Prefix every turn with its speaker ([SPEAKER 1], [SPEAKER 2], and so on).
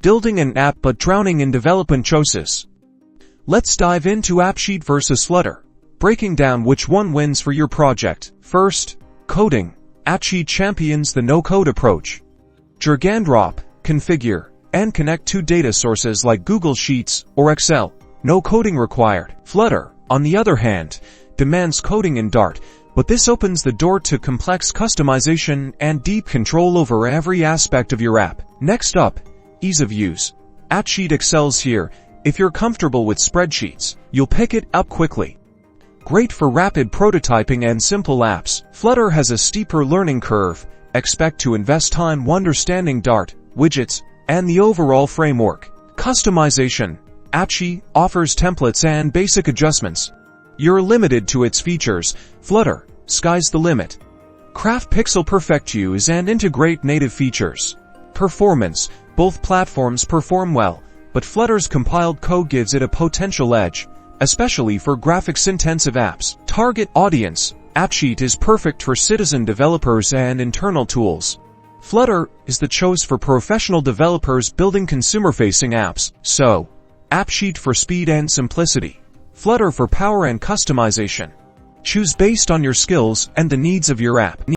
[SPEAKER 1] building an app but drowning in development choices. Let's dive into AppSheet versus Flutter, breaking down which one wins for your project. First, coding. AppSheet champions the no-code approach. Drag and drop, configure, and connect to data sources like Google Sheets or Excel. No coding required. Flutter, on the other hand, demands coding in Dart, but this opens the door to complex customization and deep control over every aspect of your app. Next up, ease of use. AppSheet excels here. If you're comfortable with spreadsheets, you'll pick it up quickly. Great for rapid prototyping and simple apps. Flutter has a steeper learning curve. Expect to invest time understanding Dart, widgets, and the overall framework. Customization. AppSheet offers templates and basic adjustments. You're limited to its features. Flutter, sky's the limit. Craft pixel perfect views and integrate native features. Performance. Both platforms perform well, but Flutter's compiled code gives it a potential edge, especially for graphics-intensive apps. Target audience. AppSheet is perfect for citizen developers and internal tools. Flutter is the choice for professional developers building consumer-facing apps. So, AppSheet for speed and simplicity. Flutter for power and customization. Choose based on your skills and the needs of your app.